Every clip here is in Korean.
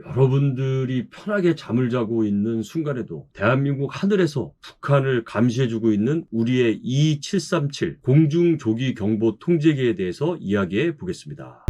여러분들이 편하게 잠을 자고 있는 순간에도 대한민국 하늘에서 북한을 감시해주고 있는 우리의 E-737 공중조기경보 통제기에 대해서 이야기해 보겠습니다.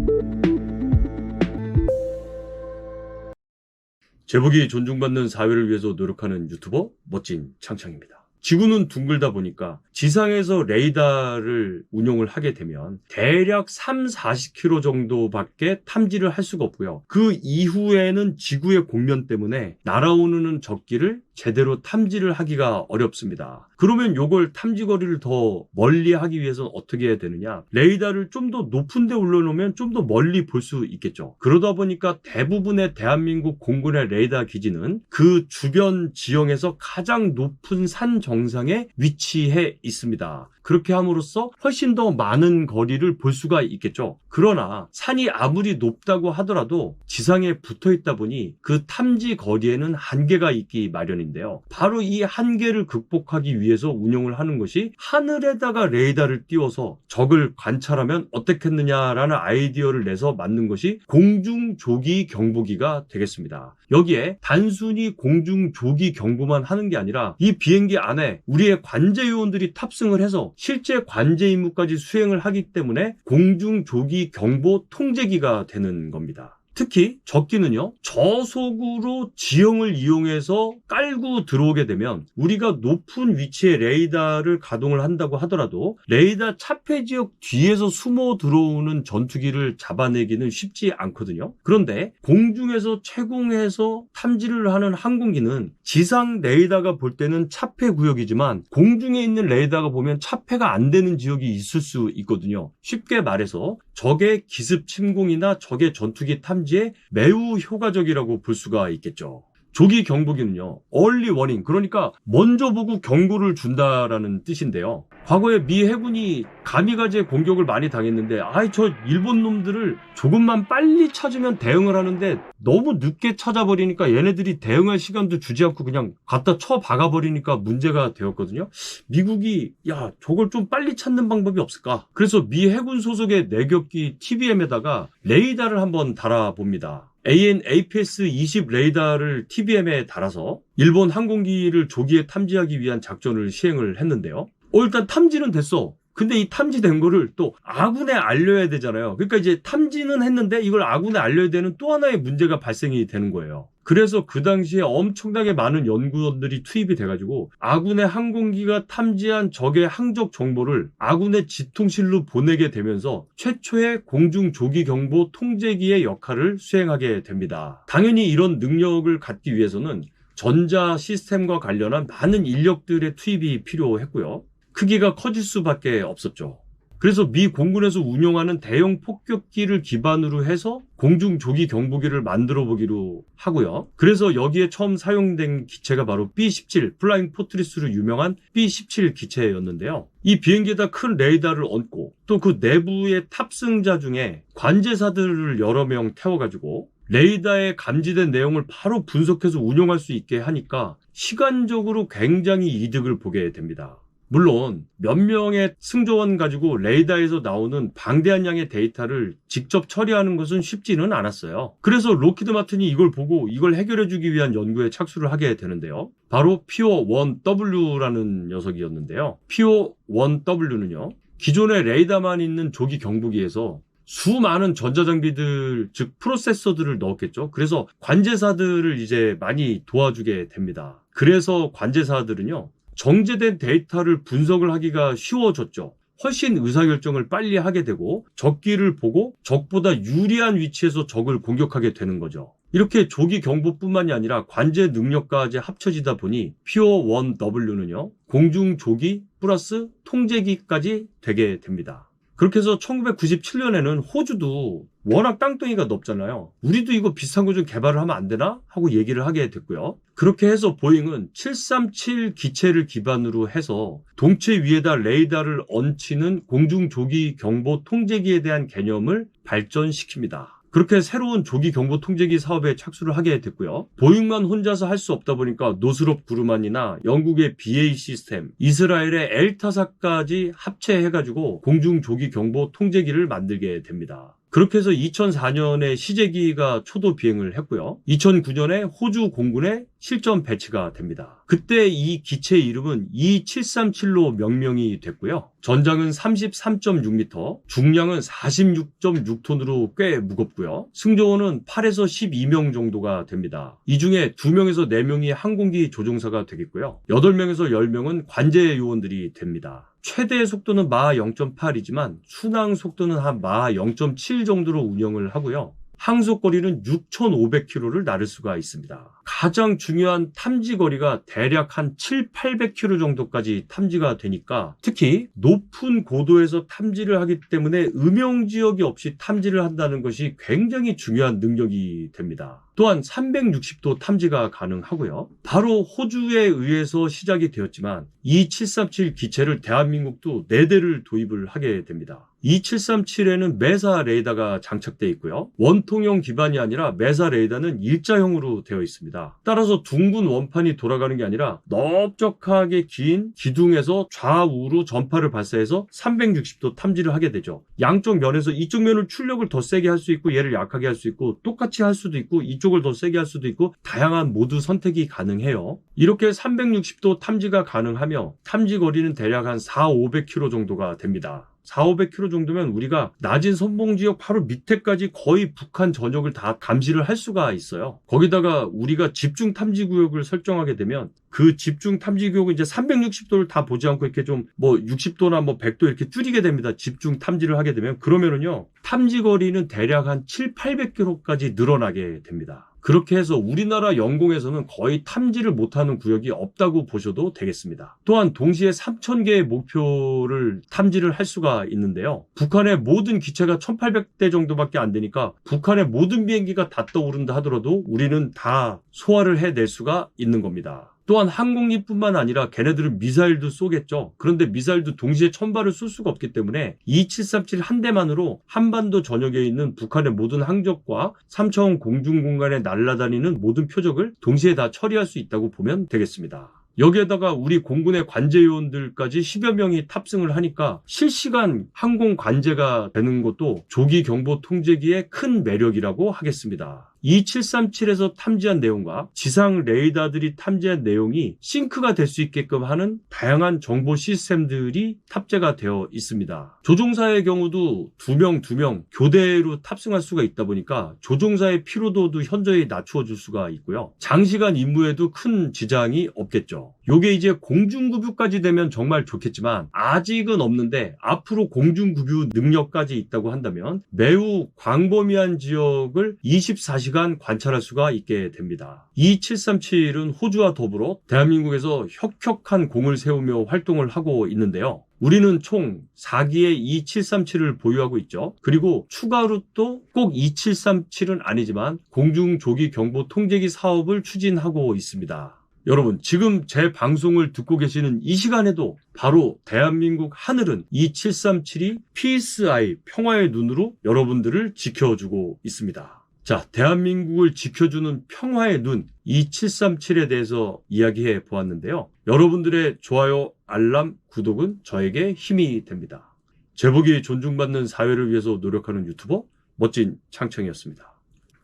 제복이 존중받는 사회를 위해서 노력하는 유튜버 멋진 창창입니다. 지구는 둥글다 보니까 지상에서 레이더를 운용을 하게 되면 대략 30-40km 정도밖에 탐지를 할 수가 없고요. 그 이후에는 지구의 공면 때문에 날아오는 적기를 제대로 탐지를 하기가 어렵습니다. 그러면 요걸 탐지거리를 더 멀리 하기 위해서는 어떻게 해야 되느냐? 레이더를 좀 더 높은 데 올려놓으면 좀 더 멀리 볼 수 있겠죠. 그러다 보니까 대부분의 대한민국 공군의 레이더 기지는 그 주변 지형에서 가장 높은 산 정상에 위치해 있습니다. 그렇게 함으로써 훨씬 더 많은 거리를 볼 수가 있겠죠. 그러나 산이 아무리 높다고 하더라도 지상에 붙어 있다 보니 그 탐지 거리에는 한계가 있기 마련인데요. 바로 이 한계를 극복하기 위해서 운용을 하는 것이 하늘에다가 레이더를 띄워서 적을 관찰하면 어떻겠느냐라는 아이디어를 내서 만든 것이 공중조기 경보기가 되겠습니다. 여기에 단순히 공중조기 경보만 하는 게 아니라 이 비행기 안에 우리의 관제 요원들이 탑승을 해서 실제 관제 임무까지 수행을 하기 때문에 공중조기 경보 통제기가 되는 겁니다. 특히 적기는요, 저속으로 지형을 이용해서 깔고 들어오게 되면 우리가 높은 위치에 레이더를 가동을 한다고 하더라도 레이더 차폐 지역 뒤에서 숨어 들어오는 전투기를 잡아내기는 쉽지 않거든요. 그런데 공중에서 채공해서 탐지를 하는 항공기는 지상 레이더가 볼 때는 차폐 구역이지만 공중에 있는 레이더가 보면 차폐가 안 되는 지역이 있을 수 있거든요. 쉽게 말해서 적의 기습 침공이나 적의 전투기 탐지에 매우 효과적이라고 볼 수가 있겠죠. 조기 경보기는요, early warning, 그러니까 먼저 보고 경고를 준다라는 뜻인데요. 과거에 미 해군이 가미가제 공격을 많이 당했는데 저 일본 놈들을 조금만 빨리 찾으면 대응을 하는데 너무 늦게 찾아버리니까 얘네들이 대응할 시간도 주지 않고 그냥 갖다 쳐 박아버리니까 문제가 되었거든요. 미국이 저걸 좀 빨리 찾는 방법이 없을까? 그래서 미 해군 소속의 내격기 TBM에다가 레이더를 한번 달아봅니다. AN/APS-20 레이더를 TBM에 달아서 일본 항공기를 조기에 탐지하기 위한 작전을 시행을 했는데요. 일단 탐지는 됐어. 근데 이 탐지된 거를 또 아군에 알려야 되잖아요. 그러니까 이제 탐지는 했는데 이걸 아군에 알려야 되는 또 하나의 문제가 발생이 되는 거예요. 그래서 그 당시에 엄청나게 많은 연구원들이 투입이 돼가지고 아군의 항공기가 탐지한 적의 항적 정보를 아군의 지통실로 보내게 되면서 최초의 공중조기경보 통제기의 역할을 수행하게 됩니다. 당연히 이런 능력을 갖기 위해서는 전자 시스템과 관련한 많은 인력들의 투입이 필요했고요. 크기가 커질 수밖에 없었죠. 그래서 미 공군에서 운용하는 대형 폭격기를 기반으로 해서 공중조기 경보기를 만들어 보기로 하고요. 그래서 여기에 처음 사용된 기체가 바로 B-17, 플라잉 포트리스로 유명한 B-17 기체였는데요. 이 비행기에다 큰 레이더를 얹고 또 그 내부의 탑승자 중에 관제사들을 여러 명 태워가지고 레이더에 감지된 내용을 바로 분석해서 운용할 수 있게 하니까 시간적으로 굉장히 이득을 보게 됩니다. 물론 몇 명의 승조원 가지고 레이더에서 나오는 방대한 양의 데이터를 직접 처리하는 것은 쉽지는 않았어요. 그래서 록히드 마틴이 이걸 보고 이걸 해결해주기 위한 연구에 착수를 하게 되는데요. 바로 PO-1W라는 녀석이었는데요. PO-1W는요, 기존의 레이더만 있는 조기 경보기에서 수많은 전자장비들, 즉 프로세서들을 넣었겠죠. 그래서 관제사들을 이제 많이 도와주게 됩니다. 그래서 관제사들은요, 정제된 데이터를 분석을 하기가 쉬워졌죠. 훨씬 의사결정을 빨리 하게 되고 적기를 보고 적보다 유리한 위치에서 적을 공격하게 되는 거죠. 이렇게 조기 경보뿐만이 아니라 관제 능력까지 합쳐지다 보니 PO-1W는요, 공중 조기 플러스 통제기까지 되게 됩니다. 그렇게 해서 1997년에는 호주도 워낙 땅덩이가 넓잖아요. 우리도 이거 비슷한 거 좀 개발을 하면 안 되나? 하고 얘기를 하게 됐고요. 그렇게 해서 보잉은 737 기체를 기반으로 해서 동체 위에다 레이더를 얹히는 공중조기 경보 통제기에 대한 개념을 발전시킵니다. 그렇게 새로운 조기 경보 통제기 사업에 착수를 하게 됐고요. 보잉만 혼자서 할 수 없다 보니까 노스롭 그루만이나 영국의 BA 시스템, 이스라엘의 엘타사까지 합체해가지고 공중 조기 경보 통제기를 만들게 됩니다. 그렇게 해서 2004년에 시제기가 초도 비행을 했고요. 2009년에 호주 공군에 실전 배치가 됩니다. 그때 이 기체 이름은 E737로 명명이 됐고요. 전장은 33.6m, 중량은 46.6톤으로 꽤 무겁고요. 승조원은 8에서 12명 정도가 됩니다. 이 중에 2명에서 4명이 항공기 조종사가 되겠고요. 8명에서 10명은 관제 요원들이 됩니다. 최대 속도는 마하 0.8이지만 순항 속도는 한 마하 0.7 정도로 운영을 하고요. 항속거리는 6,500km를 나를 수가 있습니다. 가장 중요한 탐지 거리가 대략 한 7,800km 정도까지 탐지가 되니까 특히 높은 고도에서 탐지를 하기 때문에 음영지역이 없이 탐지를 한다는 것이 굉장히 중요한 능력이 됩니다. 또한 360도 탐지가 가능하고요. 바로 호주에 의해서 시작이 되었지만 E737 기체를 대한민국도 4대를 도입을 하게 됩니다. E737에는 메사 레이더가 장착되어 있고요. 원통형 기반이 아니라 메사 레이더는 일자형으로 되어 있습니다. 따라서 둥근 원판이 돌아가는 게 아니라 넓적하게 긴 기둥에서 좌우로 전파를 발사해서 360도 탐지를 하게 되죠. 양쪽 면에서 이쪽 면을 출력을 더 세게 할 수 있고 얘를 약하게 할 수 있고 똑같이 할 수도 있고 이쪽을 더 세게 할 수도 있고 다양한 모드 선택이 가능해요. 이렇게 360도 탐지가 가능하며 탐지 거리는 대략 한 4,500km 정도가 됩니다. 4,500km 정도면 우리가 낮은 선봉지역 바로 밑에까지 거의 북한 전역을 다 감시를 할 수가 있어요. 거기다가 우리가 집중 탐지 구역을 설정하게 되면 그 집중 탐지 구역은 이제 360도를 다 보지 않고 이렇게 좀 60도나 100도 이렇게 줄이게 됩니다. 집중 탐지를 하게 되면 그러면은요 탐지 거리는 대략 한 7,800km까지 늘어나게 됩니다. 그렇게 해서 우리나라 영공에서는 거의 탐지를 못하는 구역이 없다고 보셔도 되겠습니다. 또한 동시에 3,000개의 목표를 탐지를 할 수가 있는데요. 북한의 모든 기체가 1,800대 정도밖에 안 되니까 북한의 모든 비행기가 다 떠오른다 하더라도 우리는 다 소화를 해낼 수가 있는 겁니다. 또한 항공기뿐만 아니라 걔네들은 미사일도 쏘겠죠. 그런데 미사일도 동시에 1,000발을 쏠 수가 없기 때문에 E737 한 대만으로 한반도 전역에 있는 북한의 모든 항적과 3차원 공중공간에 날아다니는 모든 표적을 동시에 다 처리할 수 있다고 보면 되겠습니다. 여기에다가 우리 공군의 관제요원들까지 10여 명이 탑승을 하니까 실시간 항공 관제가 되는 것도 조기 경보 통제기의 큰 매력이라고 하겠습니다. E737에서 탐지한 내용과 지상 레이더들이 탐지한 내용이 싱크가 될 수 있게끔 하는 다양한 정보 시스템들이 탑재가 되어 있습니다. 조종사의 경우도 2명 교대로 탑승할 수가 있다 보니까 조종사의 피로도도 현저히 낮추어 줄 수가 있고요. 장시간 임무에도 큰 지장이 없겠죠. 요게 이제 공중급유까지 되면 정말 좋겠지만 아직은 없는데 앞으로 공중급유 능력까지 있다고 한다면 매우 광범위한 지역을 24시간 관찰할 수가 있게 됩니다. E737은 호주와 더불어 대한민국에서 혁혁한 공을 세우며 활동을 하고 있는데요. 우리는 총 4기의 E737을 보유하고 있죠. 그리고 추가로 또 꼭 E737은 아니지만 공중조기 경보 통제기 사업을 추진하고 있습니다. 여러분 지금 제 방송을 듣고 계시는 이 시간에도 바로 대한민국 하늘은 E737이 피스 아이 평화의 눈으로 여러분들을 지켜주고 있습니다. 자, 대한민국을 지켜주는 평화의 눈 E737에 대해서 이야기해 보았는데요. 여러분들의 좋아요, 알람, 구독은 저에게 힘이 됩니다. 제복이 존중받는 사회를 위해서 노력하는 유튜버 멋진 창청이었습니다.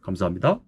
감사합니다.